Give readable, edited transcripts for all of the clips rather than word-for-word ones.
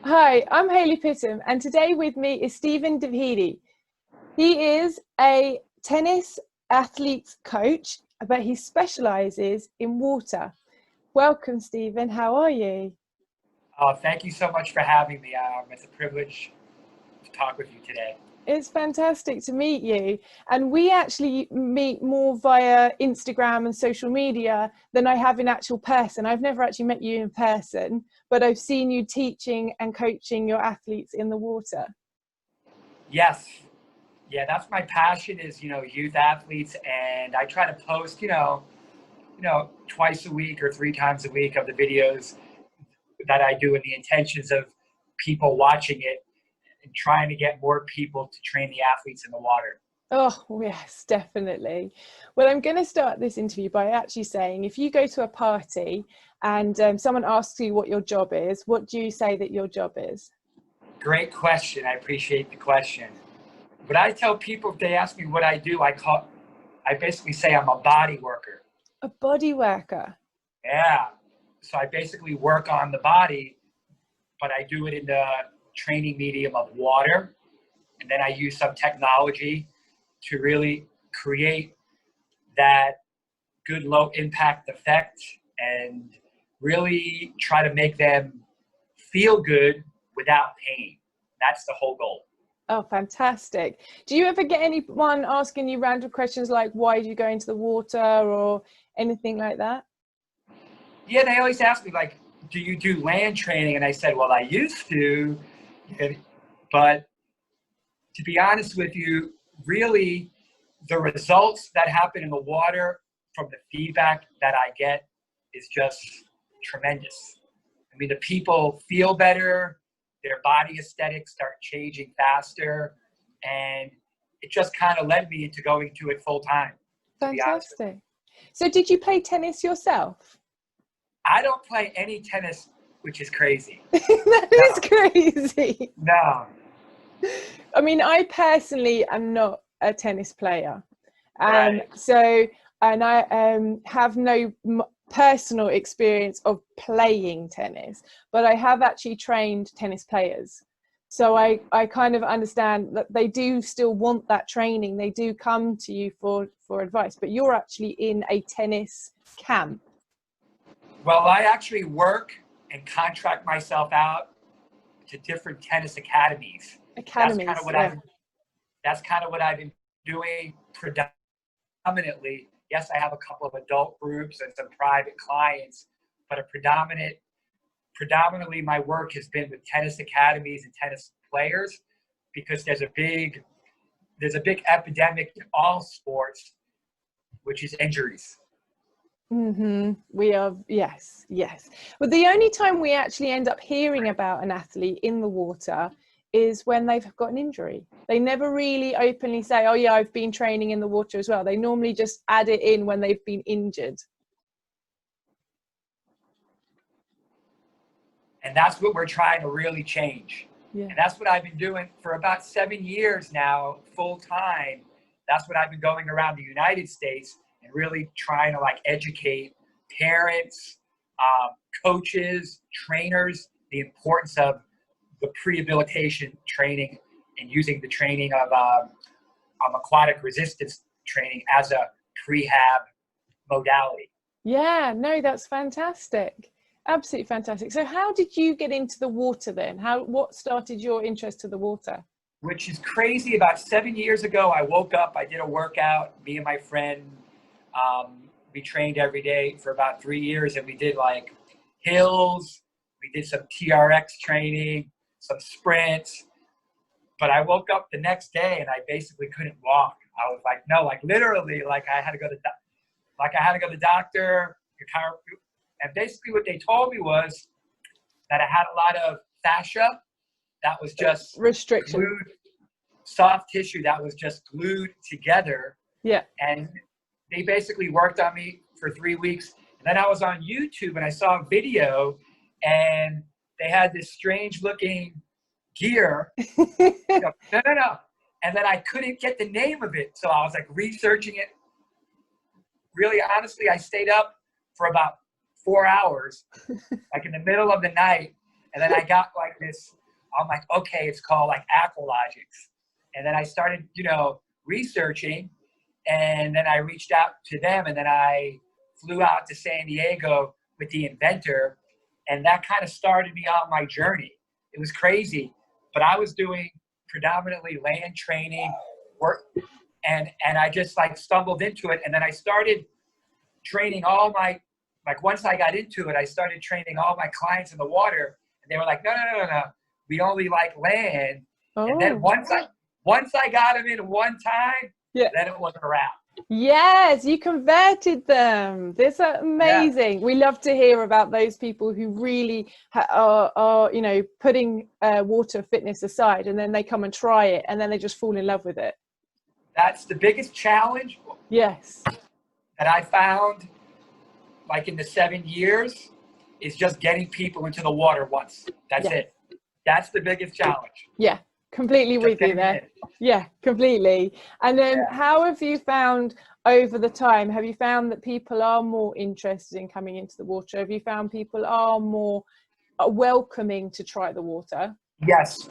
Hi, I'm Haylley Pittam, and today with me is Stephen Davide. He is a tennis athletes coach, but he specialises in water. Welcome, Stephen. How are you? Thank you so much for having me. It's a privilege to talk with you today. It's fantastic to meet you. And we actually meet more via Instagram and social media than I have in actual person. I've never actually met you in person, but I've seen you teaching and coaching your athletes in the water. Yes, yeah, that's my passion is, youth athletes, and I try to post, twice a week or 3 times a week of the videos that I do, in the intentions of people watching it and trying to get more people to train the athletes in the water. Oh, yes, definitely. Well, I'm going to start this interview by actually saying, if you go to a party and someone asks you what your job is, what do you say that your job is? Great question. I appreciate the question. But I tell people, if they ask me what I do, I basically say I'm a body worker. A body worker. Yeah. So I basically work on the body, but I do it in the training medium of water. And then I use some technology to really create that good low impact effect and really try to make them feel good without pain. That's the whole goal. Oh, fantastic. Do you ever get anyone asking you random questions like, why do you go into the water or anything like that? Yeah, they always ask me, like, do you do land training? And I said, well, I used to, but to be honest with you, really the results that happen in the water from the feedback that I get is just tremendous. I mean, the people feel better, their body aesthetics start changing faster, and it just kind of led me into going to it full time, to be honest with you. Fantastic. So did you play tennis yourself? I don't play any tennis, which is crazy. That is No, crazy. no, I mean, I personally am not a tennis player. right. And I have no personal experience of playing tennis, but I have actually trained tennis players. So I kind of understand that they do still want that training. They do come to you for advice, but you're actually in a tennis camp. Well, I actually work and contract myself out to different tennis academies. That's kind of Academies, what yeah. I've been doing predominantly. Yes, I have a couple of adult groups and some private clients, but predominantly my work has been with tennis academies and tennis players, because there's a big epidemic in all sports, which is injuries. We are, yes, yes. But the only time we actually end up hearing about an athlete in the water is when they've got an injury. They never really openly say, oh yeah, I've been training in the water as well. They normally just add it in when they've been injured. And that's what we're trying to really change. Yeah. And that's what I've been doing for about 7 years now, full time. That's what I've been going around the United States and really trying to educate parents, coaches, trainers, the importance of the prehabilitation training and using the training of aquatic resistance training as a prehab modality. Yeah, no, that's fantastic. Absolutely fantastic. So how did you get into the water then? What started your interest to the water? Which is crazy. About 7 years ago, I woke up, I did a workout, me and my friend, we trained every day for about 3 years, and we did hills, we did some TRX training, some sprints, but I woke up the next day and I basically couldn't walk. I was literally, I had to go to the doctor, and basically what they told me was that I had a lot of fascia that was just Restriction. glued, soft tissue that was just glued together. Yeah. And they basically worked on me for 3 weeks. And then I was on YouTube and I saw a video, and they had this strange looking gear. No. And then I couldn't get the name of it. So I was researching it. Really, honestly, I stayed up for about 4 hours, in the middle of the night. And then I got like this, I'm like, okay, it's called like Aqualogics. And then I started, you know, researching, and then I reached out to them, and then I flew out to San Diego with the inventor, and that kind of started me on my journey. It was crazy, but I was doing predominantly land training work, and I just like stumbled into it, and then I started training all my, like once I got into it, I started training all my clients in the water, and they were like, no, we only like land. Oh. And then once I got them in one time, yeah, then it was a wrap. Yes, you converted them. That's amazing. Yeah. We love to hear about those people who really are you know, putting water fitness aside, and then they come and try it, and then they just fall in love with it. That's the biggest challenge. Yes. That I found, like in the 7 years, is just getting people into the water once. That's it. That's the biggest challenge. Yeah. Completely with you there. Yeah, completely. And then how have you found over the time, have you found that people are more interested in coming into the water? Have you found people are more welcoming to try the water? Yes.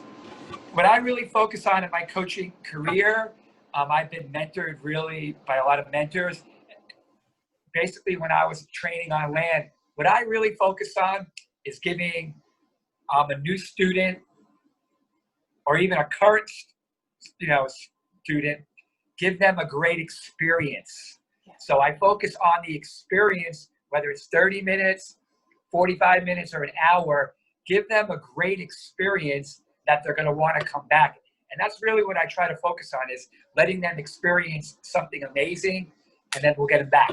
What I really focus on in my coaching career, I've been mentored really by a lot of mentors. Basically, when I was training on land, what I really focus on is giving a new student, or even a current, you know, student, give them a great experience. So I focus on the experience, whether it's 30 minutes, 45 minutes, or an hour. Give them a great experience that they're going to want to come back. And that's really what I try to focus on, is letting them experience something amazing, and then we'll get them back.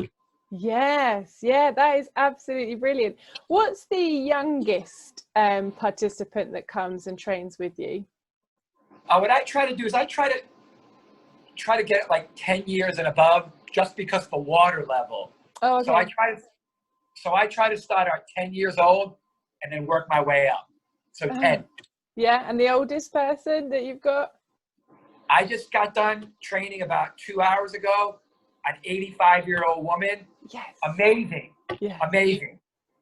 Yes, yeah, that is absolutely brilliant. What's the youngest participant that comes and trains with you? What I try to do is I try to get like 10 years and above, just because of the water level. Oh, okay. So I try to start at 10 years old and then work my way up. So 10. Yeah, and the oldest person that you've got? I just got done training about 2 hours ago, an 85-year-old woman. Yes. Amazing. Yeah. Amazing.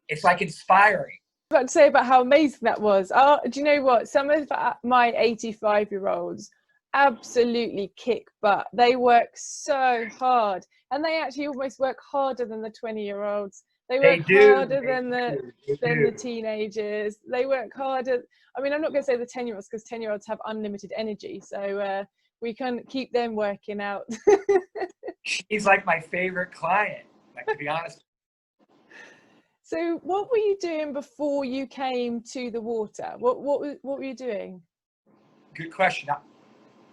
It's like inspiring. I was about to say about how amazing that was. Oh, do you know what? Some of my 85-year-olds absolutely kick butt. They work so hard, and they actually almost work harder than the 20-year-olds. They work harder than the teenagers. They work harder. I mean, I'm not going to say the 10-year-olds, because 10-year-olds have unlimited energy, so we can keep them working out. She's like my favorite client, like, to be honest. So what were you doing before you came to the water? What were you doing? Good question.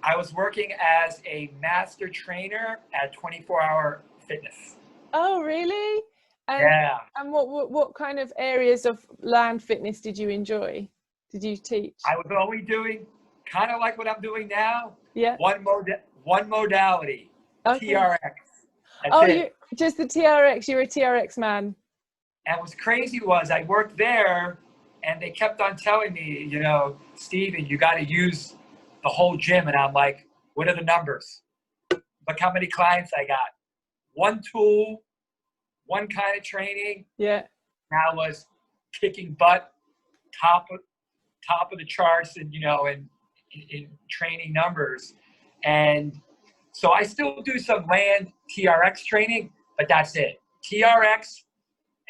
I was working as a master trainer at 24 Hour Fitness. Oh, really? And, yeah. And what kind of areas of land fitness did you enjoy? Did you teach? I was only doing kind of like what I'm doing now. Yeah. One modality. Okay. TRX. That's it. Just the TRX. You're a TRX man. And what's crazy was I worked there, and they kept on telling me, you know, Stephen, you got to use the whole gym. And I'm like, what are the numbers? Look how many clients I got. One tool, one kind of training. Yeah. Now was kicking butt, top of the charts, and, you know, in training numbers. And so I still do some land TRX training, but that's it. TRX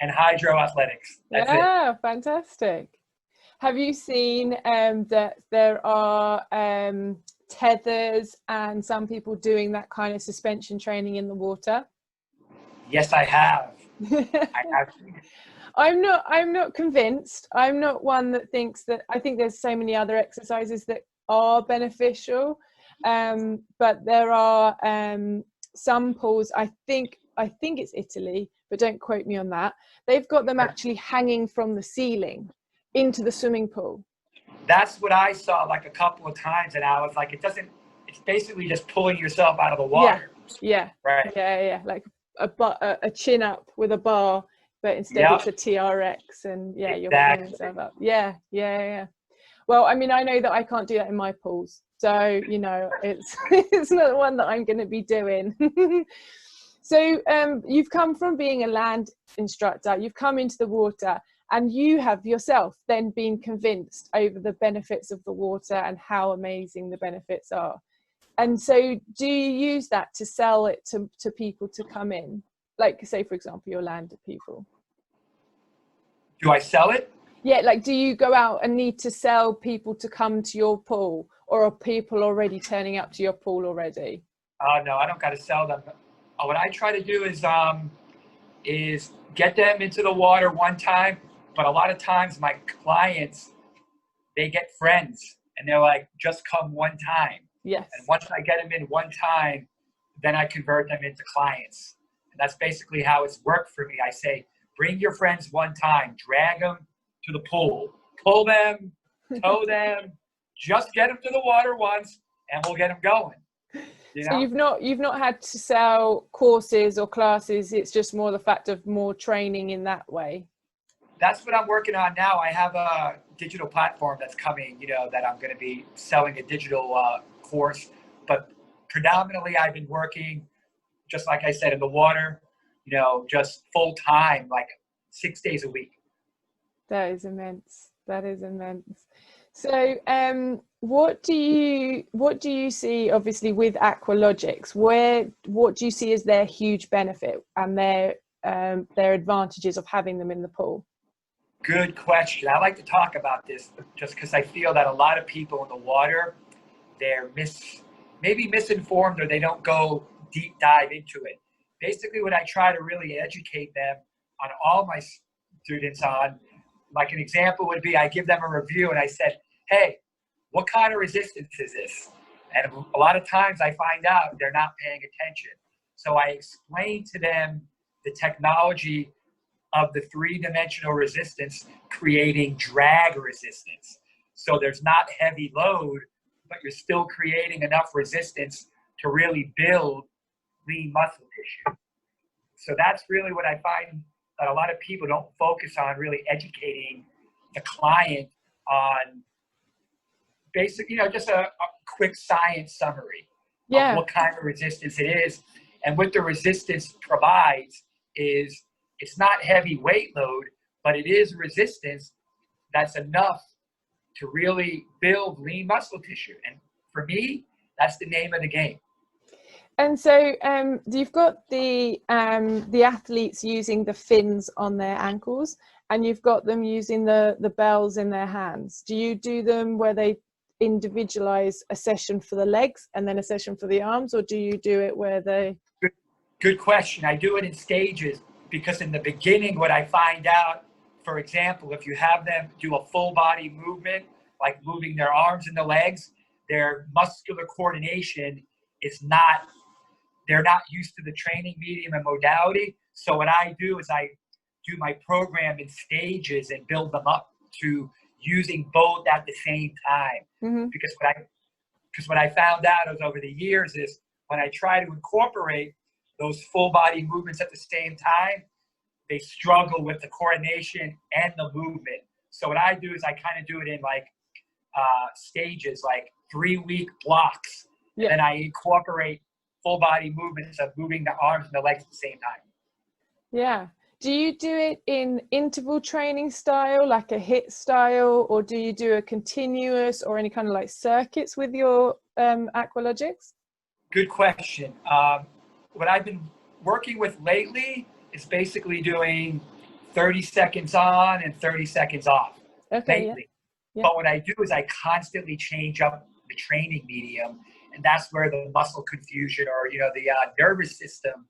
and hydro athletics. That's it. Fantastic. Have you seen that there are tethers and some people doing that kind of suspension training in the water? Yes, I have. I have. I'm not convinced. I'm not one that thinks that. I think there's so many other exercises that are beneficial, but there are some pools. I think it's Italy, but don't quote me on that. They've got them actually hanging from the ceiling into the swimming pool. That's what I saw like a couple of times, and I was like, it's basically just pulling yourself out of the water. Yeah. Right. Yeah. Like a chin up with a bar, but instead it's a TRX, and you're pulling yourself up. Yeah. Well, I mean, I know that I can't do that in my pools, so you know, it's not the one that I'm going to be doing. So you've come from being a land instructor, you've come into the water, And you have yourself then been convinced over the benefits of the water and how amazing the benefits are. And so do you use that to sell it to people to come in? Like, say, for example, your landed people. Do I sell it? Yeah, like, do you go out and need to sell people to come to your pool, or are people already turning up to your pool already? No, I don't got to sell them. What I try to do is get them into the water one time. But a lot of times my clients, they get friends and they're like, just come one time. Yes. And once I get them in one time, then I convert them into clients. And that's basically how it's worked for me. I say, bring your friends one time, drag them to the pool, pull them, tow them, just get them to the water once and we'll get them going. You know? So you've not had to sell courses or classes. It's just more the fact of more training in that way. That's what I'm working on now. I have a digital platform that's coming, that I'm going to be selling a digital course. But predominantly, I've been working, just like I said, in the water, just full time, like 6 days a week. That is immense. That is immense. So, what do you see, obviously, with Aqualogics? What do you see as their huge benefit and their advantages of having them in the pool? Good question. I like to talk about this just because I feel that a lot of people in the water, they're maybe misinformed, or they don't go deep dive into it. Basically, what I try to really educate them on, all my students on, like an example would be, I give them a review and I said, hey, what kind of resistance is this? And a lot of times I find out they're not paying attention. So I explain to them the technology of the three-dimensional resistance creating drag resistance. So there's not heavy load, but you're still creating enough resistance to really build lean muscle tissue. So that's really what I find that a lot of people don't focus on, really educating the client on basic, just a quick science summary of what kind of resistance it is. And what the resistance provides is, it's not heavy weight load, but it is resistance that's enough to really build lean muscle tissue. And for me, that's the name of the game. And so you've got the athletes using the fins on their ankles, and you've got them using the bells in their hands. Do you do them where they individualize a session for the legs and then a session for the arms, or do you do it where they... Good question. I do it in stages, because in the beginning, what I find out, for example, if you have them do a full body movement, like moving their arms and the legs, their muscular coordination is not, they're not used to the training medium and modality. So what I do is I do my program in stages and build them up to using both at the same time. Mm-hmm. Because what I found out is, over the years, is when I try to incorporate those full body movements at the same time, they struggle with the coordination and the movement. So what I do is I kind of do it in like stages, like 3-week blocks. Yeah. And I incorporate full body movements of moving the arms and the legs at the same time. Yeah. Do you do it in interval training style, like a HIIT style, or do you do a continuous or any kind of like circuits with your Aqualogics? Good question. What I've been working with lately is basically doing 30 seconds on and 30 seconds off. Okay. Lately. Yeah. But what I do is I constantly change up the training medium, and that's where the muscle confusion, or the nervous system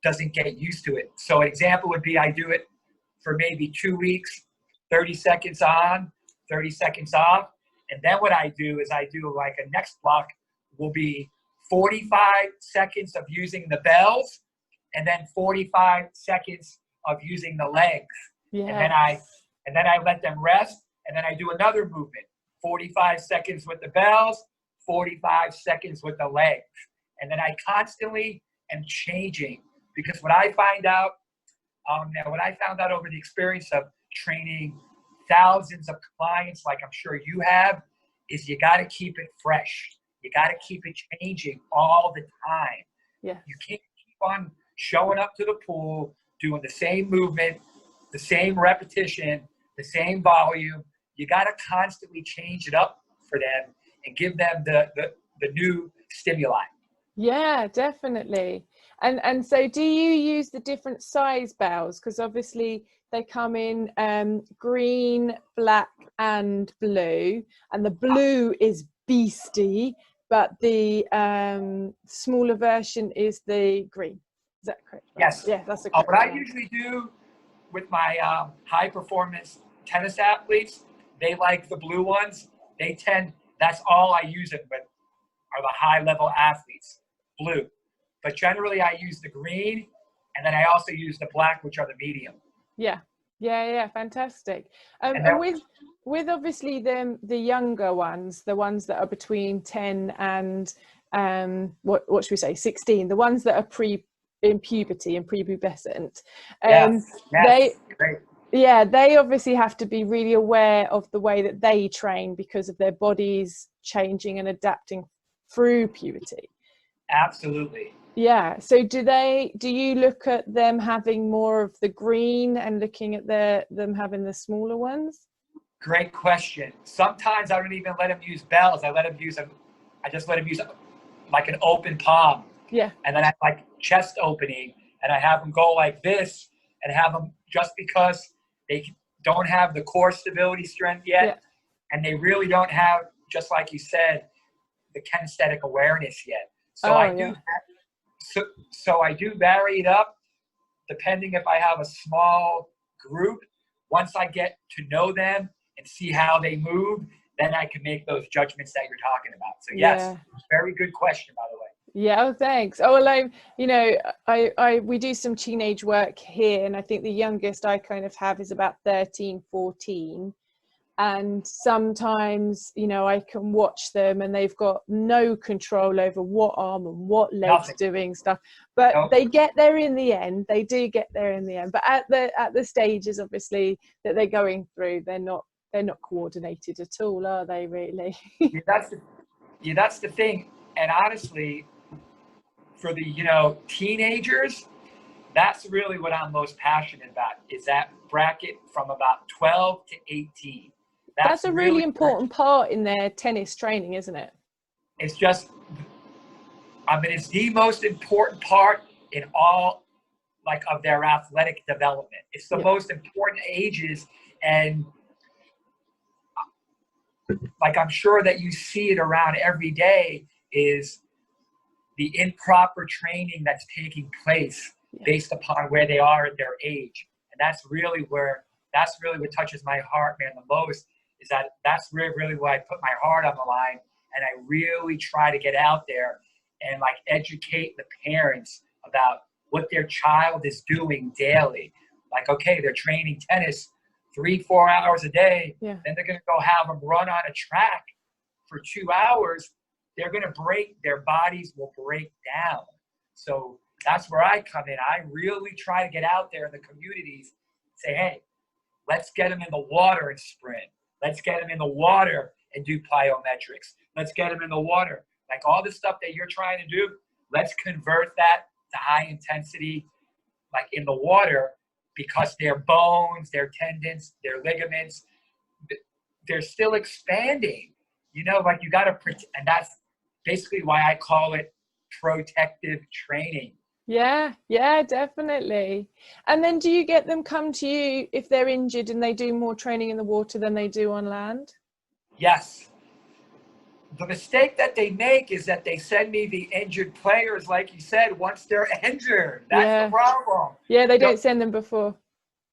doesn't get used to it. So an example would be, I do it for maybe 2 weeks, 30 seconds on, 30 seconds off. And then what I do is I do like a next block will be 45 seconds of using the bells, and then 45 seconds of using the legs. Yes. And then I let them rest, and then I do another movement, 45 seconds with the bells, 45 seconds with the legs. And then I constantly am changing, because what I found out over the experience of training thousands of clients, like I'm sure you have, is you got to keep it fresh. You got to keep it changing all the time. Yeah. You can't keep on showing up to the pool, doing the same movement, the same repetition the same volume. You got to constantly change it up for them and give them the new stimuli. Yeah, definitely. And so do you use the different size bells? Because obviously they come in green, black and blue, and the blue is beastie, but the smaller version is the green. Is that correct? Yes. Yeah, that's the correct What I one. usually do with my high performance tennis athletes, they like the blue ones. That's all I use it with are the high level athletes, blue. But generally I use the green, and then I also use the black, which are the medium. Yeah, fantastic. And And with obviously the younger ones, the ones that are between 10 and what should we say, 16, the ones that are in puberty and prepubescent, yes, they great. yeah, they obviously have to be really aware of the way that they train because of their bodies changing and adapting through puberty. Absolutely. Yeah. So do you look at them having more of the green and looking at them having the smaller ones? Great question. Sometimes I don't even let them use bells. I just let them use like an open palm. Yeah. And then I like chest opening, and I have them go like this, and have them, just because they don't have the core stability strength yet. Yeah. And they really don't have, just like you said, the kinesthetic awareness yet. So I do vary it up depending if I have a small group. Once I get to know them and see how they move, then I can make those judgments that you're talking about. So yes, very good question, by the way. Yeah, oh, thanks. Oh, well, we do some teenage work here, and I think the youngest I kind of have is about 13, 14. And sometimes, I can watch them and they've got no control over what arm and what leg's doing stuff. But they get there in the end. They do get there in the end. But at the stages, obviously, that they're going through, they're not coordinated at all, are they, really? That's the thing. And honestly, for the teenagers, that's really what I'm most passionate about, is that bracket from about 12 to 18. That's a really important part in their tennis training, isn't it? It's just, it's the most important part in all of their athletic development. It's the most important ages, and I'm sure that you see it around every day, is the improper training that's taking place based upon where they are at their age. And that's really what touches my heart, man, the most, is that's really why I put my heart on the line, and I really try to get out there and educate the parents about what their child is doing daily. Okay, they're training tennis 3-4 hours a day, then they're going to go have them run on a track for 2 hours. They're going to their bodies will break down. So that's where I come in. I really try to get out there in the communities, say, hey, let's get them in the water and sprint. Let's get them in the water and do plyometrics. Let's get them in the water. All the stuff that you're trying to do, let's convert that to high intensity, in the water, because their bones, their tendons, their ligaments, they're still expanding. You got to protect, and that's basically why I call it protective training. Yeah, definitely. And then do you get them come to you if they're injured and they do more training in the water than they do on land? Yes. The mistake that they make is that they send me the injured players, like you said, once they're injured. That's the problem. Yeah, they don't send them before.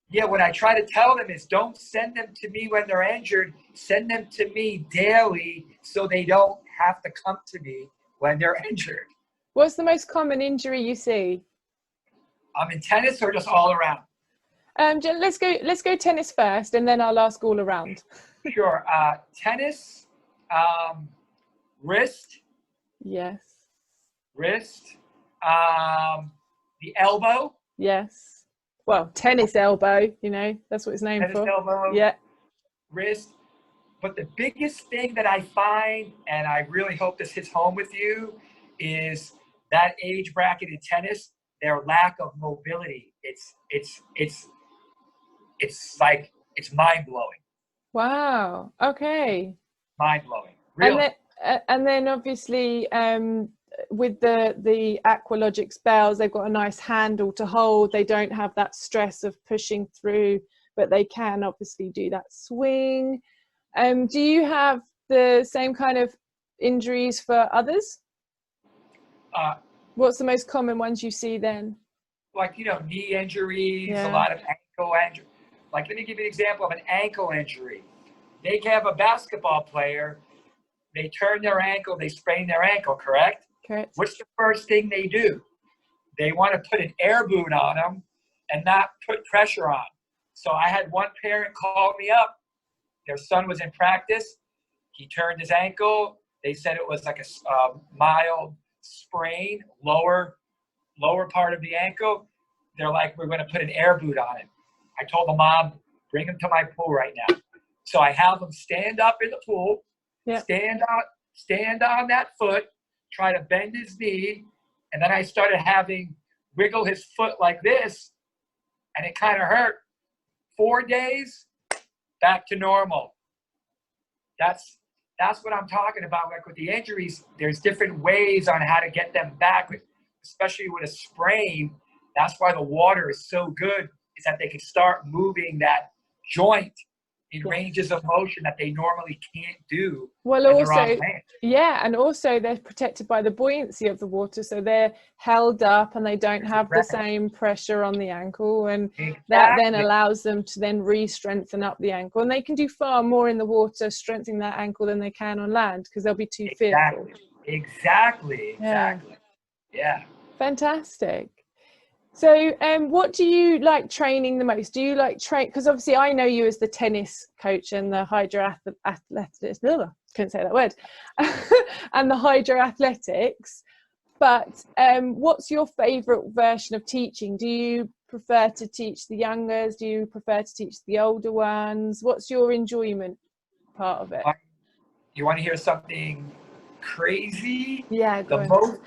Yeah, what I try to tell them is, don't send them to me when they're injured. Send them to me daily so they don't have to come to me when they're injured. What's the most common injury you see? In tennis, or just all around? Let's go tennis first, and then I'll ask all around. Sure. Tennis, wrist. Yes. Wrist. The elbow. Yes. Well, tennis elbow, that's what it's named for. Tennis elbow. Yeah. Wrist. But the biggest thing that I find, and I really hope this hits home with you, is that age bracket in tennis, their lack of mobility. It's like It's mind-blowing. Wow. Okay. Mind-blowing. And Really. then obviously with the Aqualogics bells, they've got a nice handle to hold. They don't have that stress of pushing through, but they can obviously do that swing. Do you have the same kind of injuries for others? What's the most common ones you see then? Like, knee injuries, Yeah. a lot of ankle injuries. Like, let me give you an example of an ankle injury. They have a basketball player, they turn their ankle, they sprain their ankle, correct? Correct. What's the first thing they do? They want to put an air boot on them and not put pressure on. So I had one parent call me up. Their son was in practice. He turned his ankle. They said it was like a mild sprain, lower part of the ankle. They're like, we're going to put an air boot on it. I told the mom, bring him to my pool right now. So I have him stand up in the pool, stand on that foot, try to bend his knee, and then I started having wiggle his foot like this, and it kind of hurt. 4 days, back to normal. That's what I'm talking about. Like with the injuries, there's different ways on how to get them back, especially with a sprain. That's why the water is so good, is that they can start moving that joint in ranges of motion that they normally can't do. Well, also, yeah, and also they're protected by the buoyancy of the water, so they're held up and they don't have the same pressure on the ankle, and that then allows them to then re-strengthen up the ankle, and they can do far more in the water strengthening that ankle than they can on land because they'll be too fearful. Exactly. Yeah. Fantastic. So what do you like training the most? Do you like train, because obviously I know you as the tennis coach and the hydro athletics, couldn't say that word, and the hydro athletics, but what's your favorite version of teaching? Do you prefer to teach the youngers? Do you prefer to teach the older ones? What's your enjoyment part of it? You want to hear something crazy? Yeah, go on.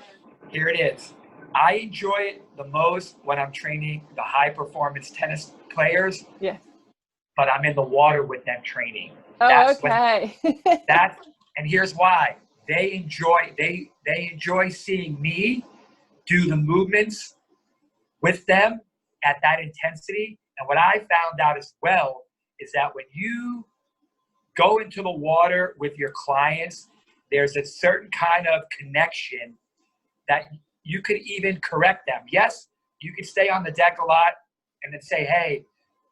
Here it is. I enjoy it the most when I'm training the high performance tennis players. Yeah. But I'm in the water with them training. Okay. And here's why. They enjoy seeing me do the movements with them at that intensity. And what I found out as well is that when you go into the water with your clients, there's a certain kind of connection that you could even correct them. Yes, you could stay on the deck a lot and then say, hey,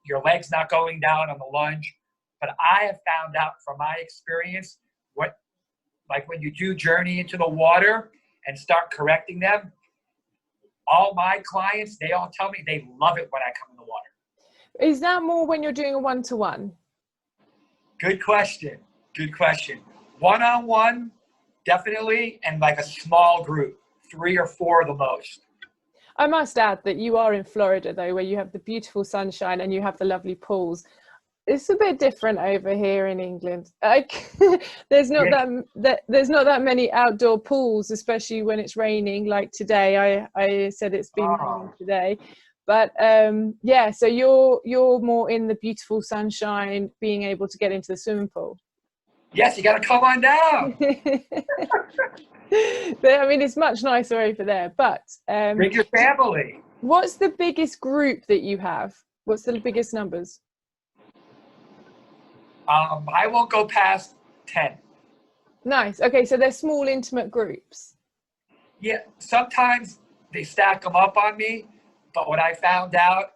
your leg's not going down on the lunge. But I have found out from my experience, when you do journey into the water and start correcting them, all my clients, they all tell me they love it when I come in the water. Is that more when you're doing a one-to-one? Good question. One-on-one, definitely, and like a small group. 3 or 4 the most. I must add that you are in Florida though, where you have the beautiful sunshine and you have the lovely pools. It's a bit different over here in England. There's not that many outdoor pools, especially when it's raining. Like today, I said it's been raining today, but so you're more in the beautiful sunshine, being able to get into the swimming pool. Yes, you got to come on down. I mean, it's much nicer over there, but bring your family. What's the biggest group that you have? What's the biggest numbers? I won't go past 10. Nice. Okay, so they're small, intimate groups. Yeah, sometimes they stack them up on me, but what I found out,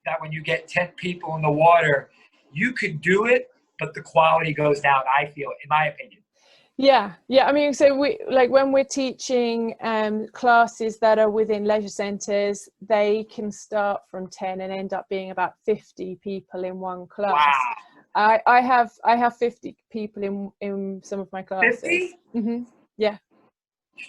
that when you get 10 people in the water, you could do it, but the quality goes down, I feel, in my opinion. Yeah. I mean, so when we're teaching classes that are within leisure centres, they can start from 10 and end up being about 50 people in one class. Wow. I have 50 people in some of my classes. 50? Mm-hmm. Yeah.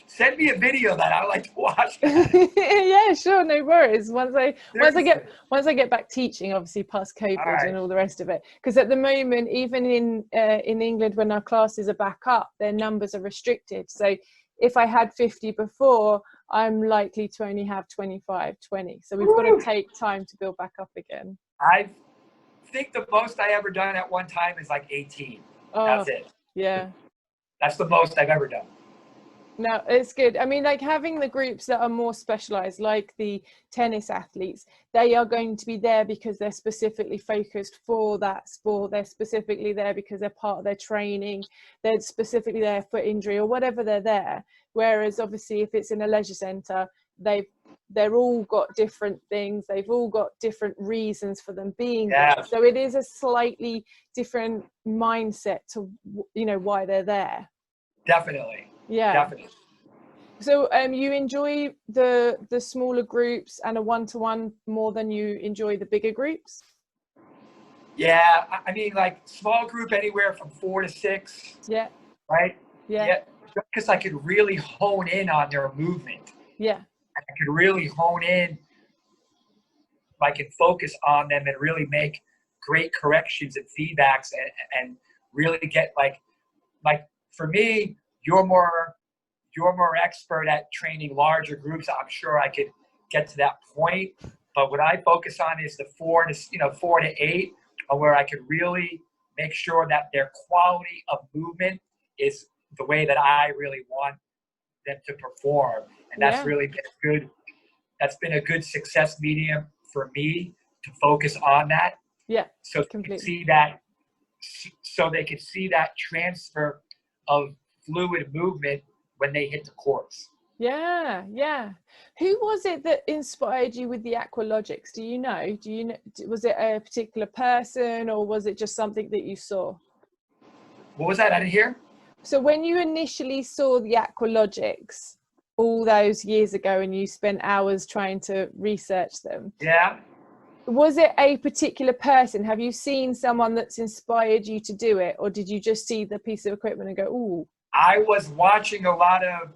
Send me a video that I would like to watch that. Yeah, sure, no worries. Once I get back teaching, obviously past COVID and all the rest of it, because at the moment, even in England, when our classes are back up, their numbers are restricted. So if I had 50 before, I'm likely to only have 25, 20. So we've got to take time to build back up again. think the most I ever done at one time is like 18. Oh, that's it. Yeah. That's the most I've ever done. No, it's good. I mean, like having the groups that are more specialized, like the tennis athletes, they are going to be there because they're specifically focused for that sport. They're specifically there because they're part of their training. They're specifically there for injury or whatever they're there. Whereas obviously if it's in a leisure center, they're all got different things. They've all got different reasons for them being there. So it is a slightly different mindset to, you know, why they're there. Definitely. Yeah. Definitely. So you enjoy the smaller groups and a one-to-one more than you enjoy the bigger groups? Yeah, I mean, like small group anywhere from 4 to 6. Yeah. Right? Yeah. Because I could really hone in on their movement. Yeah. I could really hone in, like, and focus on them and really make great corrections and feedbacks and really get like for me, you're more expert at training larger groups. I'm sure I could get to that point. But what I focus on is the 4 to 8, where I could really make sure that their quality of movement is the way that I really want them to perform. And that's really been good. That's been a good success medium for me to focus on that. Yeah. So completely. They could see that transfer of fluid movement when they hit the courts. Yeah, yeah. Who was it that inspired you with the Aqualogics? Do you know? Was it a particular person or was it just something that you saw? What was that? I didn't hear. So when you initially saw the Aqualogics all those years ago and you spent hours trying to research them. Yeah. Was it a particular person? Have you seen someone that's inspired you to do it? Or did you just see the piece of equipment and go, ooh? I was watching a lot of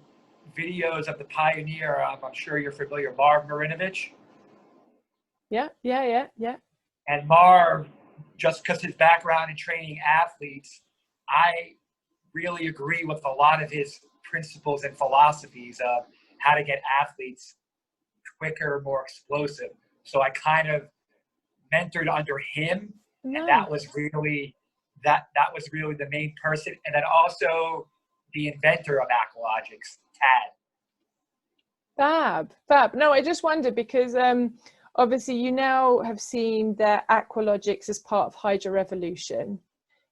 videos of the pioneer. I'm sure you're familiar, Marv Marinovich. Yeah. And Marv, just because his background in training athletes, I really agree with a lot of his principles and philosophies of how to get athletes quicker, more explosive. So I kind of mentored under him, and that was really the main person. And then also the inventor of Aqualogics, Tad. Fab. No, I just wondered because obviously you now have seen that Aqualogics as part of Hydro Revolution.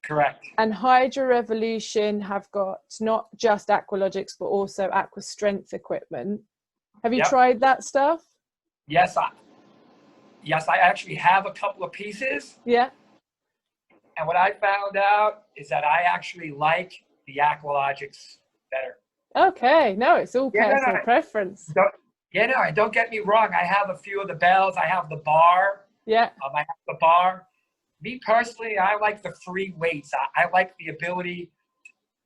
Correct. And Hydro Revolution have got not just Aqualogics but also Aqua Strength equipment. Have you tried that stuff? Yes, I actually have a couple of pieces. Yeah. And what I found out is that I actually like the Aqualogics better. Okay. No, it's all personal preference. Don't get me wrong. I have a few of the bells. I have the bar. Yeah. I have the bar. Me personally, I like the free weights. I like the ability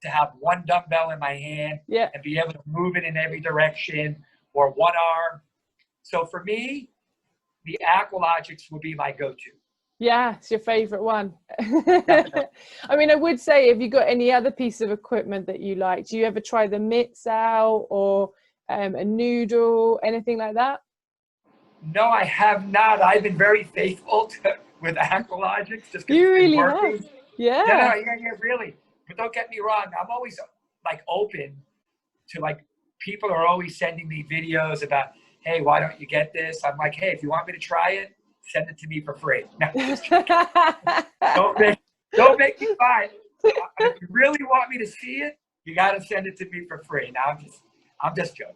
to have one dumbbell in my hand and be able to move it in every direction, or one arm. So for me, the Aqualogics would be my go-to. Yeah, it's your favorite one. I mean, I would say, have you got any other piece of equipment that you like? Do you ever try the mitts out or a noodle, anything like that? No, I have not. I've been very faithful with Aqualogics. Just you really have? Yeah. Yeah, really. But don't get me wrong. I'm always like open to, like, people are always sending me videos about, hey, why don't you get this? I'm like, hey, if you want me to try it, send it to me for free. No, don't make me buy it. If you really want me to see it, you got to send it to me for free. Now I'm just joking.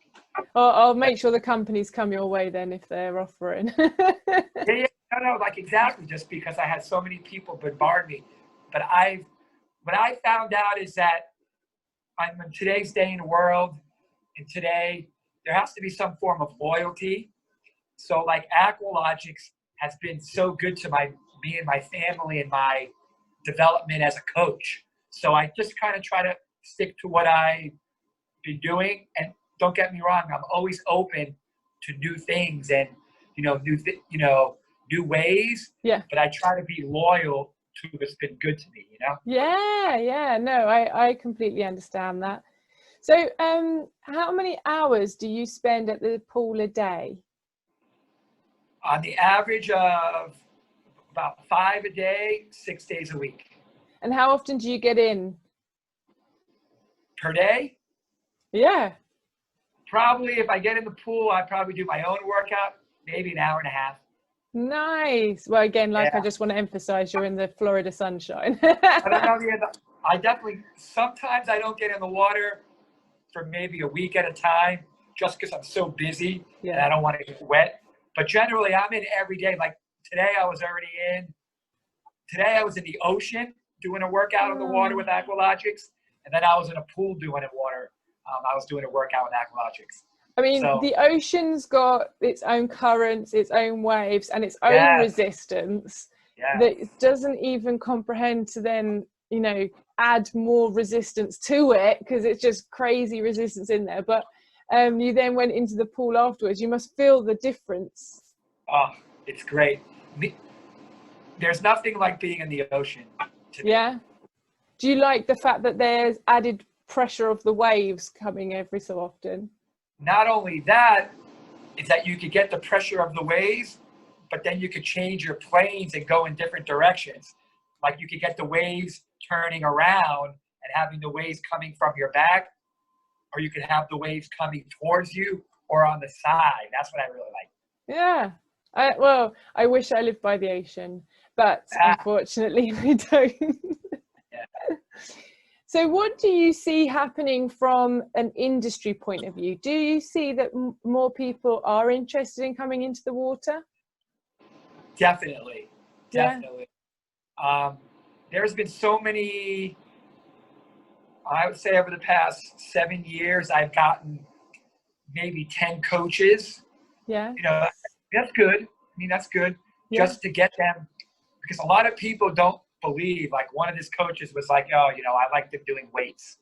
I'll make sure the companies come your way then if they're offering. No, like exactly. Just because I had so many people bombard me, but what I found out is that I'm in today's day and world, and today there has to be some form of loyalty. So like Aqualogics has been so good to me and my family and my development as a coach. So I just kind of try to stick to what I've been doing. And don't get me wrong, I'm always open to new things and new ways. Yeah. But I try to be loyal to what's been good to me. Yeah. No, I completely understand that. So, how many hours do you spend at the pool a day? On the average of about 5 a day, 6 days a week. And how often do you get in? Per day? Yeah. Probably if I get in the pool, I probably do my own workout, maybe an hour and a half. Nice. Well, again, like, Yeah. I just want to emphasize you're in the Florida sunshine. I don't know. Yeah, I definitely, sometimes I don't get in the water for maybe a week at a time just because I'm so busy and I don't want to get wet. But generally, I'm in every day. Like today, I was already in. Today, I was in the ocean doing a workout in the water with Aqualogics. And then I was in a pool doing it water. I was doing a workout with Aqualogics. I mean, so, the ocean's got its own currents, its own waves, and its own resistance that doesn't even comprehend to then, you know, add more resistance to it, because it's just crazy resistance in there. But you then went into the pool afterwards. You must feel the difference. Oh, it's great. There's nothing like being in the ocean. Yeah. Do you like the fact that there's added pressure of the waves coming every so often? Not only that, is that you could get the pressure of the waves, but then you could change your planes and go in different directions. Like you could get the waves turning around and having the waves coming from your back, or you could have the waves coming towards you or on the side. That's what I really like. Yeah. Well, I wish I lived by the ocean, but unfortunately I don't. So what do you see happening from an industry point of view? Do you see that more people are interested in coming into the water? Definitely. There's been so many, I would say over the past 7 years, I've gotten maybe 10 coaches. Yeah. You know, that's good. I mean, that's good just to get them, because a lot of people don't believe. Like one of his coaches was like, oh, you know, I like them doing weights.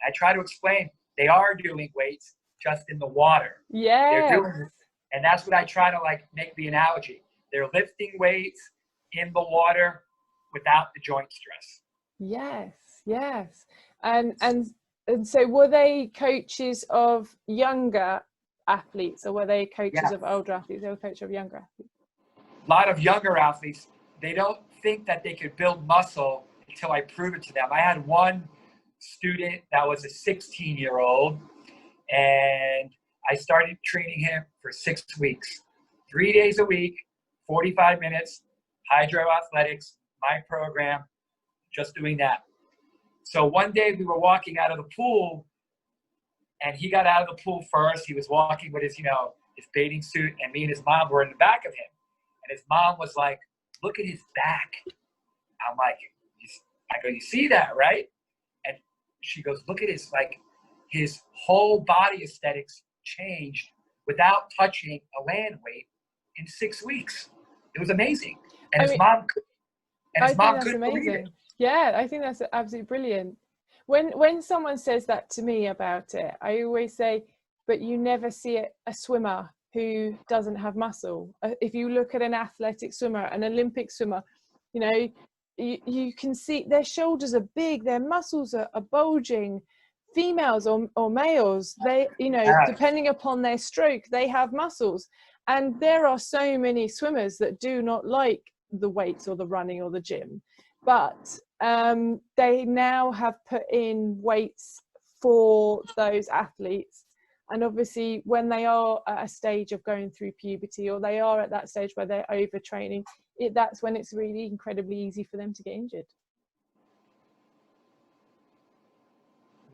I try to explain they are doing weights just in the water. Yeah. And that's what I try to like make the analogy. They're lifting weights in the water without the joint stress. Yes. And so were they coaches of younger athletes, or were they coaches of older athletes? They were coaches of younger athletes. A lot of younger athletes, they don't think that they could build muscle until I prove it to them. I had one student that was a 16-year-old, and I started training him for 6 weeks, 3 days a week, 45 minutes, hydro athletics, my program, just doing that. So one day we were walking out of the pool, and he got out of the pool first. He was walking with his, you know, his bathing suit, and me and his mom were in the back of him. And his mom was like, look at his back. I'm like, I go, you see that, right? And she goes, look at his, like, his whole body aesthetics changed without touching a land weight in 6 weeks. It was amazing. And his mom couldn't believe it. Yeah, I think that's absolutely brilliant. When someone says that to me about it, I always say, but you never see a swimmer who doesn't have muscle. If you look at an athletic swimmer, an Olympic swimmer, you know, you can see their shoulders are big, their muscles are bulging. Females or males, they, you know, depending upon their stroke, they have muscles. And there are so many swimmers that do not like the weights or the running or the gym, but they now have put in weights for those athletes. And obviously when they are at a stage of going through puberty, or they are at that stage where they're overtraining, that's when it's really incredibly easy for them to get injured.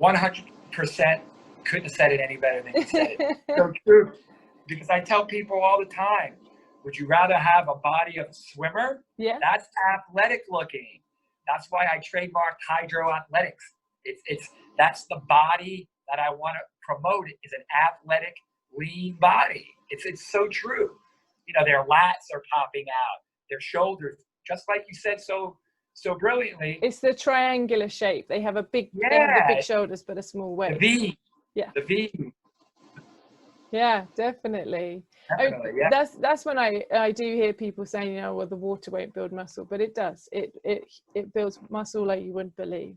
100% couldn't have said it any better than you said it. So true. Because I tell people all the time, would you rather have a body of a swimmer? Yeah. That's athletic looking. That's why I trademarked hydro athletics. That's the body that I want to promote, is an athletic, lean body. It's so true. You know, their lats are popping out, their shoulders, just like you said so brilliantly. It's the triangular shape. They have they have the big shoulders but a small waist. The V. Yeah. The V. Yeah, definitely. That's when I do hear people saying, you know, well, the water won't build muscle, but it does. It builds muscle like you wouldn't believe.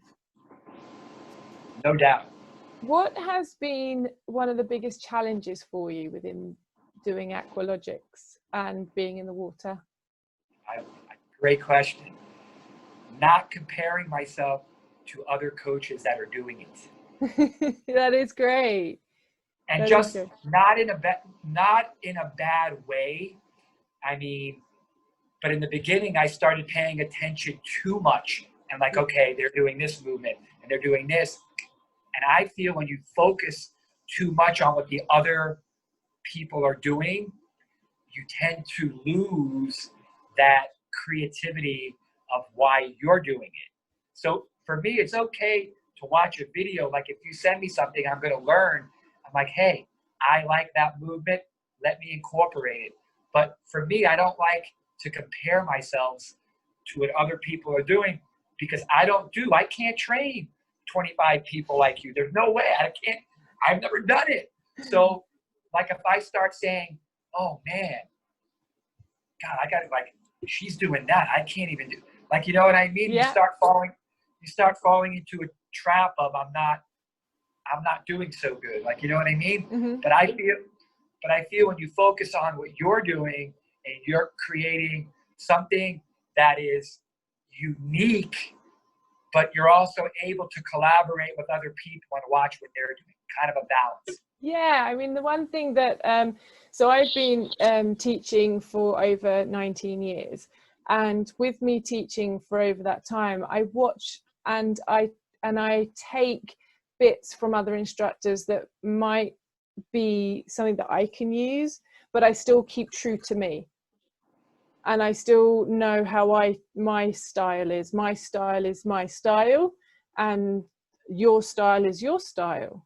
No doubt. What has been one of the biggest challenges for you within doing Aqualogics and being in the water? Great question. Not comparing myself to other coaches that are doing it. That is great. And just not in a bad way. I mean, but in the beginning, I started paying attention too much and like, okay, they're doing this movement and they're doing this. And I feel when you focus too much on what the other people are doing, you tend to lose that creativity of why you're doing it. So for me, it's okay to watch a video. Like if you send me something I'm going to learn, I'm like, hey, I like that movement. Let me incorporate it. But for me, I don't like to compare myself to what other people are doing because I can't train 25 people like you. There's no way. I've never done it. So like if I start saying, oh man, God, I got to like, she's doing that. I can't even do, like, you know what I mean? Yeah. You start falling into a trap of, I'm not doing so good. Like, you know what I mean? Mm-hmm. But I feel when you focus on what you're doing and you're creating something that is unique, but you're also able to collaborate with other people and watch what they're doing, kind of a balance. Yeah, I mean, the one thing that, so I've been teaching for over 19 years, and with me teaching for over that time, I watch and I take bits from other instructors that might be something that I can use, but I still keep true to me. And I still know how my style is. My style is my style, and your style is your style.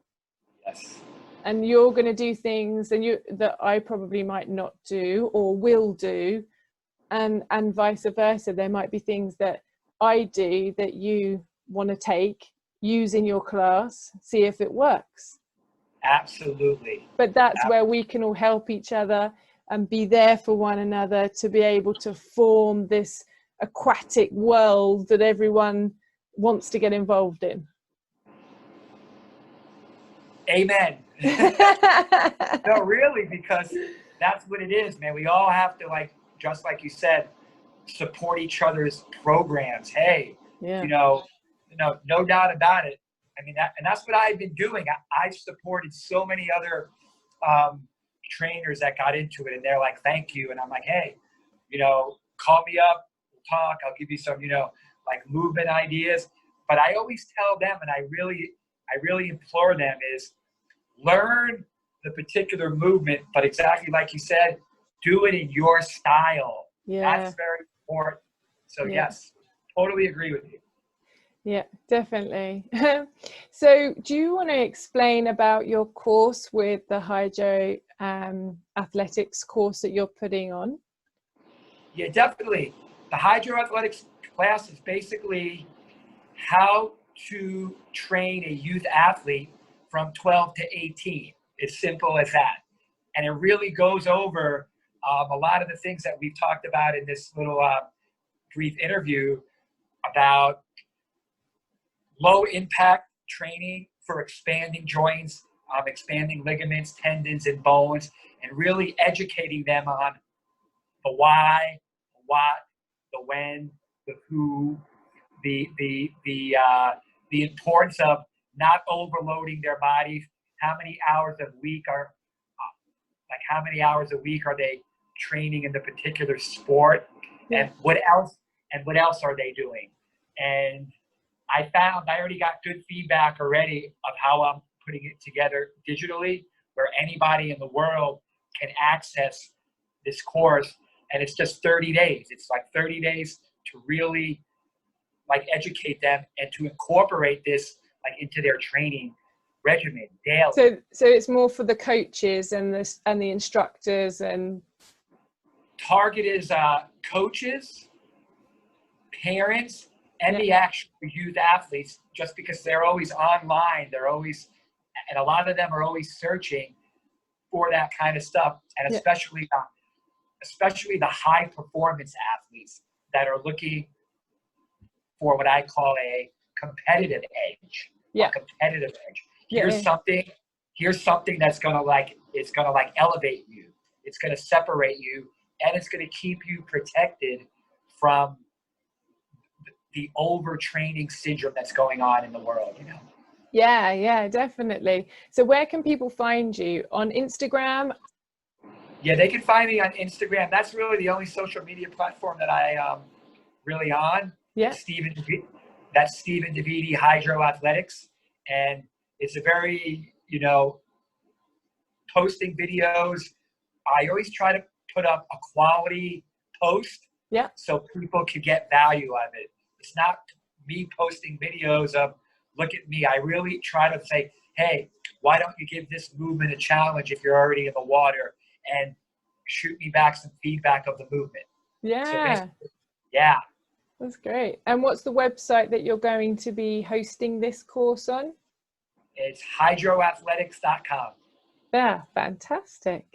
Yes. And you're going to do things that I probably might not do or will do, and vice versa. There might be things that I do that you want to use in your class, see if it works. Absolutely. But that's where we can all help each other and be there for one another to be able to form this aquatic world that everyone wants to get involved in. Amen. No, really, because that's what it is, man. We all have to, like, just like you said, support each other's programs. Hey, yeah. no doubt about it. I mean, that's what I've been doing. I've supported so many other trainers that got into it, and they're like, thank you. And I'm like, hey, call me up, we'll talk. I'll give you some, like movement ideas. But I always tell them, and I really implore them, is learn the particular movement, but exactly like you said, do it in your style. Yeah. That's very important. So yes, totally agree with you. Yeah, definitely. So do you want to explain about your course with the Hijo athletics course that you're putting on? Yeah, definitely. The Hijo athletics class is basically how to train a youth athlete from 12 to 18. As simple as that. And it really goes over a lot of the things that we've talked about in this little brief interview about low impact training for expanding joints, expanding ligaments, tendons, and bones, and really educating them on the why, the what, the when, the who, the importance of not overloading their bodies. How many hours a week are they training in the particular sport, and what else are they doing? And I found I already got good feedback already of how I'm putting it together digitally, where anybody in the world can access this course, and it's just 30 days. It's like 30 days to really like educate them and to incorporate this like into their training regimen daily. So it's more for the coaches and the instructors, and target is coaches, parents, and the actual youth athletes, just because they're always online. And a lot of them are always searching for that kind of stuff, and especially the high performance athletes that are looking for what I call a competitive edge. A competitive edge. Here's something that's gonna elevate you. It's gonna separate you, and it's gonna keep you protected from the overtraining syndrome that's going on in the world, you know? Yeah, definitely. So where can people find you? On Instagram? Yeah, they can find me on Instagram. That's really the only social media platform that I really on. Yeah. That's Stephen Davide Hydro Athletics. And it's a very, you know, posting videos. I always try to put up a quality post, Yeah. so people can get value out of it. It's not me posting videos of, look at me. I really try to say, hey, why don't you give this movement a challenge if you're already in the water, and shoot me back some feedback of the movement. Yeah. So yeah. That's great. And what's the website that you're going to be hosting this course on? It's hydroathletics.com. Yeah, fantastic.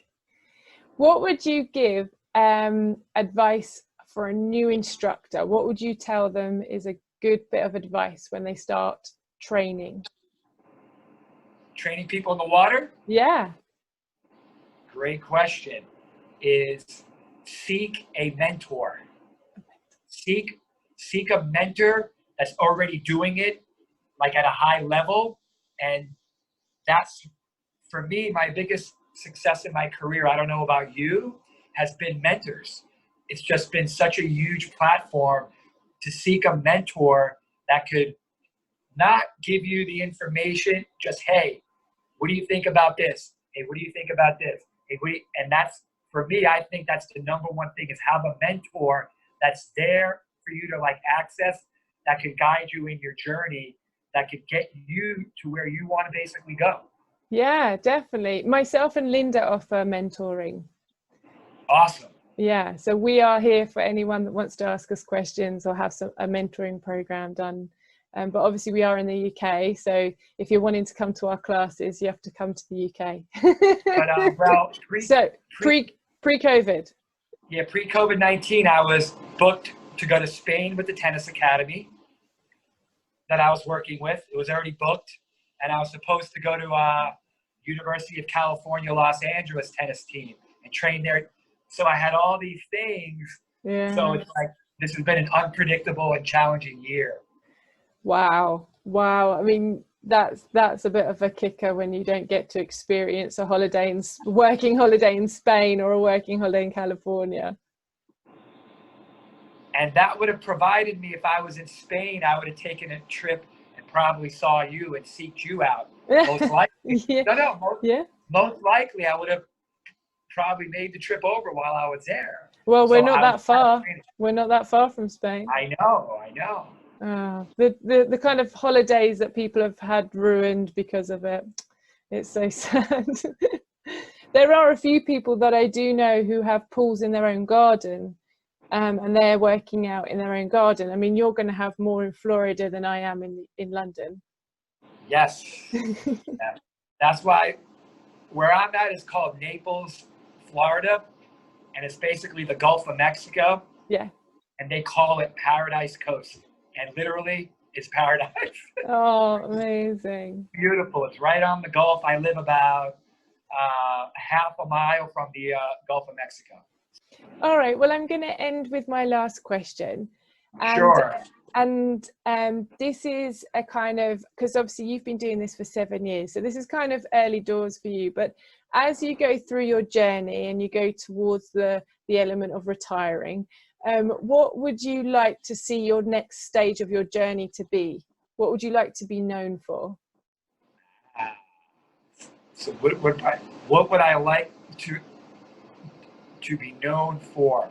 What would you give advice for a new instructor? What would you tell them is a good bit of advice when they start training? Training people in the water? Yeah. Great question. Is seek a mentor. Seek a mentor that's already doing it, like at a high level. And that's, for me, my biggest success in my career, I don't know about you, has been mentors. It's just been such a huge platform to seek a mentor that could not give you the information, just, hey, what do you think about this? Hey, what do you think about this? Hey, and that's, for me, I think that's the number one thing, is have a mentor that's there for you to like access, that could guide you in your journey, that could get you to where you want to basically go. Yeah, definitely. Myself and Linda offer mentoring. Awesome. Yeah, so we are here for anyone that wants to ask us questions or have a mentoring program done. But obviously we are in the UK, so if you're wanting to come to our classes, you have to come to the UK. But well, pre-COVID. Yeah, pre-COVID-19, I was booked to go to Spain with the tennis academy that I was working with. It was already booked, and I was supposed to go to University of California, Los Angeles tennis team and train there. So I had all these things. Yeah. So it's like, this has been an unpredictable and challenging year. Wow. I mean, that's a bit of a kicker when you don't get to experience a working holiday in Spain or a working holiday in California. And that would have provided me, if I was in Spain, I would have taken a trip and probably saw you and seeked you out. Most likely. Yeah. Most likely I would have probably made the trip over while I was there. Well, we're not that far. We're not that far from Spain. I know. The kind of holidays that people have had ruined because of it. It's so sad. There are a few people that I do know who have pools in their own garden, and they're working out in their own garden. I mean, you're going to have more in Florida than I am in London. Yes. Yeah. That's why where I'm at is called Naples, Florida, and it's basically the Gulf of Mexico. Yeah. And they call it Paradise Coast. And literally, it's paradise. Oh, amazing. Beautiful. It's right on the Gulf. I live about half a mile from the Gulf of Mexico. All right. Well, I'm going to end with my last question. Sure. And this is a kind of, because obviously you've been doing this for 7 years, so this is kind of early doors for you. But as you go through your journey and you go towards the element of retiring, what would you like to see your next stage of your journey to be? What would you like to be known for? So what would I like to be known for?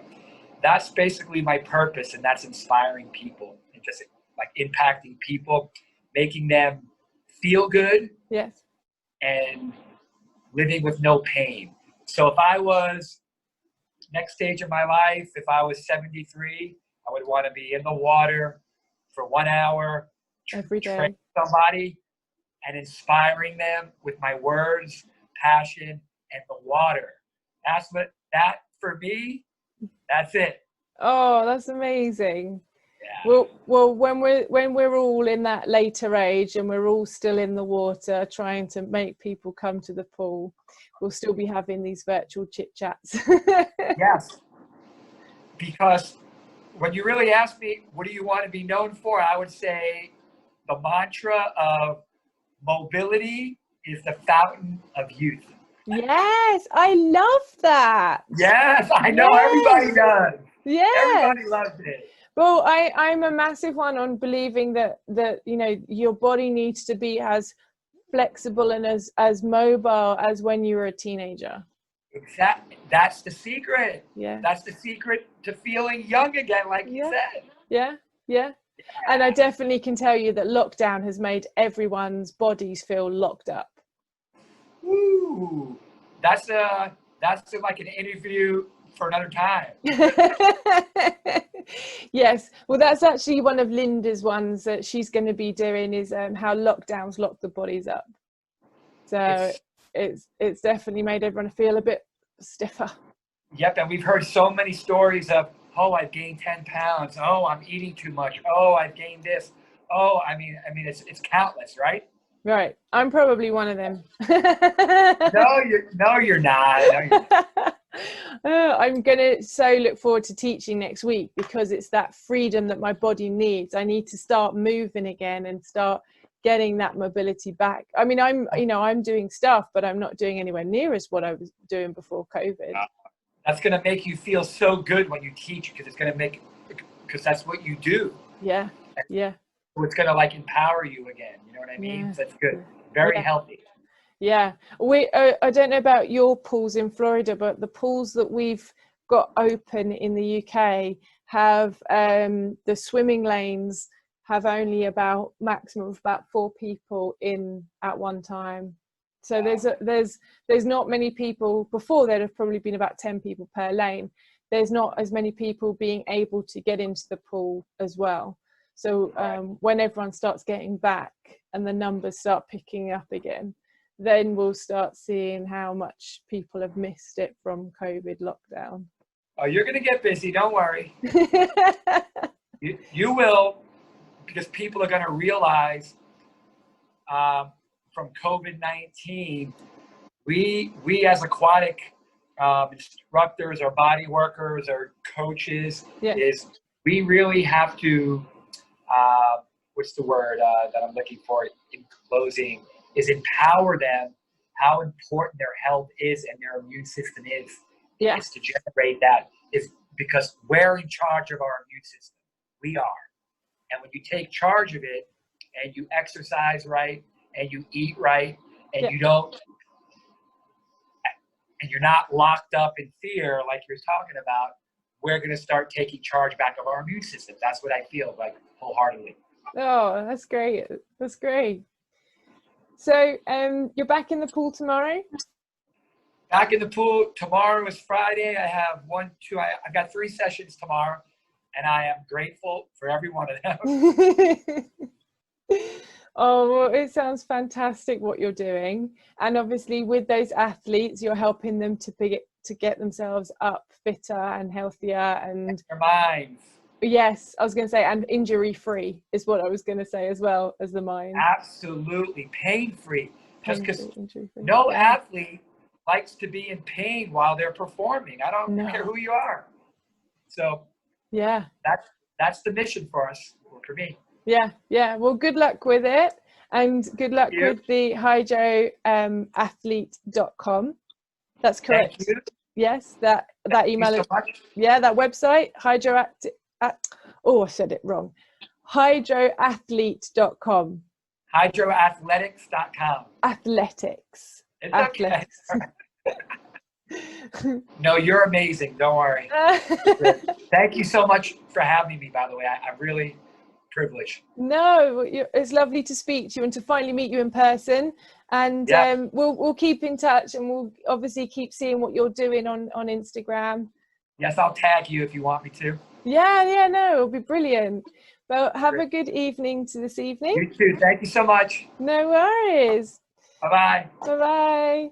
That's basically my purpose, and that's inspiring people and just like impacting people, making them feel good. Yes. And living with no pain. So if I was next stage of my life, if I was 73, I would want to be in the water for 1 hour, every day, train somebody and inspiring them with my words, passion, and the water. That for me, that's it. Oh, that's amazing. Yeah. Well, when we're all in that later age and we're all still in the water trying to make people come to the pool, we'll still be having these virtual chit chats. Yes, because when you really ask me, what do you want to be known for? I would say the mantra of mobility is the fountain of youth. Yes, I love that. Yes, I know Yes. everybody does. Yes. Everybody loves it. Well, I'm a massive one on believing that you know, your body needs to be as flexible and as mobile as when you were a teenager. Exactly. That's the secret. Yeah. That's the secret to feeling young again, like you said. Yeah. Yeah. And I definitely can tell you that lockdown has made everyone's bodies feel locked up. Woo! That's like an interview for another time. Yes, well, that's actually one of Linda's ones that she's going to be doing, is how lockdowns lock the bodies up. So it's definitely made everyone feel a bit stiffer. Yep, and we've heard so many stories of, oh, I've gained 10 pounds. Oh, I'm eating too much. Oh, I've gained this. Oh, I mean, it's countless, right? Right. I'm probably one of them. No, you're not. I'm gonna so look forward to teaching next week, because it's that freedom that my body needs. I need to start moving again and start getting that mobility back. I mean, I'm doing stuff, but I'm not doing anywhere near as what I was doing before COVID. That's gonna make you feel so good when you teach, because that's what you do. Yeah. Yeah. So it's gonna like empower you again. You know what I mean? Yeah. So that's good. Very healthy. Yeah, I don't know about your pools in Florida, but the pools that we've got open in the UK have the swimming lanes have only about maximum of about 4 people in at one time. So there's not many people. Before, there'd have probably been about 10 people per lane. There's not as many people being able to get into the pool as well. So when everyone starts getting back and the numbers start picking up again, then we'll start seeing how much people have missed it from COVID lockdown. Oh, you're going to get busy. Don't worry. You will, because people are going to realize from COVID-19, we as aquatic instructors or body workers or coaches, is we really have to, what's the word that I'm looking for in closing, is empower them how important their health is and their immune system is to generate that, is because we're in charge of our immune system. We are. And when you take charge of it and you exercise right and you eat right and you don't, and you're not locked up in fear like you're talking about, we're going to start taking charge back of our immune system. That's what I feel like wholeheartedly. Oh, that's great. That's great. So you're back in the pool tomorrow? Back in the pool. Tomorrow is Friday. I have I've got 3 sessions tomorrow, and I am grateful for every one of them. Oh, well, it sounds fantastic what you're doing. And obviously with those athletes, you're helping them to get themselves up fitter and healthier and their minds. Yes, I was going to say, and injury-free is what I was going to say, as well as the mind. Absolutely. Pain-free. Just because no athlete likes to be in pain while they're performing. I don't care who you are. So yeah, that's the mission for us, for me. Yeah. Well, good luck with it, and good luck with the Hijo athlete.com. That's correct. Thank you. Yes, that email. So much. Yeah, that website, Hijo I said it wrong. Hijoathlete.com. Hydroathletics.com. Athletics. It's athletics. Okay. No, you're amazing. Don't worry. Thank you so much for having me, by the way. I'm really privileged. No, it's lovely to speak to you and to finally meet you in person. And we'll keep in touch, and we'll obviously keep seeing what you're doing on Instagram. Yes, I'll tag you if you want me to. Yeah, no, it'll be brilliant. Well, have a good evening this evening. You too. Thank you so much. No worries. Bye-bye. Bye-bye.